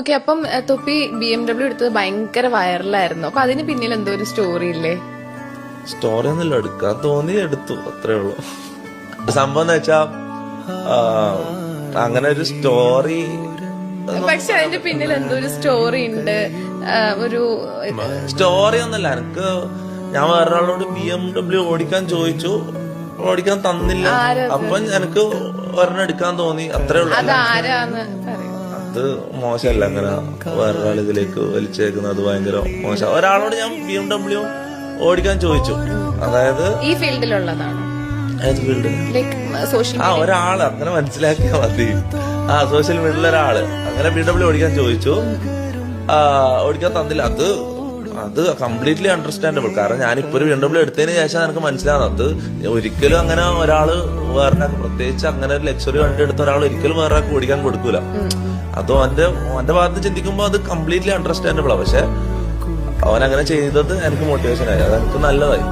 Okay, അപ്പം തൊപ്പി BMW എടുത്തത് ഭയങ്കര വൈറലായിരുന്നു. അപ്പൊ അതിന് പിന്നിൽ എന്തോ ഒരു സ്റ്റോറി ഇല്ലേ? സ്റ്റോറി ഒന്നുമില്ല, എടുക്കാൻ തോന്നി എടുത്തു, അത്രേ ഉള്ളൂ. സംഭവം എന്ന് വെച്ചാ അങ്ങനെ ഒരു സ്റ്റോറി, പക്ഷെ അതിന്റെ പിന്നിൽ എന്തോ ഒരു സ്റ്റോറി ഉണ്ട്. ഒരു സ്റ്റോറി ഒന്നല്ല. എനിക്ക് ഞാൻ വേറൊരാളോട് BMW ഓടിക്കാൻ ചോദിച്ചു, ഓടിക്കാൻ തന്നില്ല. അപ്പൊ എനിക്ക് ഒരെണ്ണം എടുക്കാൻ തോന്നി, അത്രേ ഉള്ളൂ. അതാരാന്ന് പറയും. അത് മോശമല്ല, അങ്ങനെ വേറൊരാൾ ഇതിലേക്ക് വലിച്ചേക്കുന്നത് ഭയങ്കര മോശം. ഒരാളോട് ഞാൻ BMW ഓടിക്കാൻ ചോദിച്ചു, അതായത് ഈ ഫീൽഡിലുള്ളതാണോ? ഏത് ഫീൽഡ്? ഒരാള് അങ്ങനെ മനസ്സിലാക്കിയാൽ മതി. സോഷ്യൽ മീഡിയയിലെ ഒരാള് അങ്ങനെ BMW ഓടിക്കാൻ ചോദിച്ചു, ഓടിക്കാൻ തന്നില്ല. അത് കംപ്ലീറ്റ്ലി അണ്ടർസ്റ്റാൻഡബിൾ. കാരണം ഞാനിപ്പോ ഒരു BMW എടുത്തതിന് ശേഷം എനിക്ക് മനസ്സിലാവുന്നത് ഒരിക്കലും അങ്ങനെ ഒരാള് വേറൊരാൾക്ക്, പ്രത്യേകിച്ച് അങ്ങനെ ഒരു ലക്ഷറി വണ്ടി എടുത്ത ഒരാൾ ഒരിക്കലും വേറൊരാൾക്ക് ഓടിക്കാൻ കൊടുക്കൂല. അതോ അവന്റെ ഭാഗത്ത് ചിന്തിക്കുമ്പോ അത് കംപ്ലീറ്റ്ലി അണ്ടർസ്റ്റാൻഡബിളാ. പക്ഷെ അവൻ അങ്ങനെ ചെയ്തത് എനിക്ക് മോട്ടിവേഷൻ ആയി, അത് എനിക്ക് നല്ലതായി.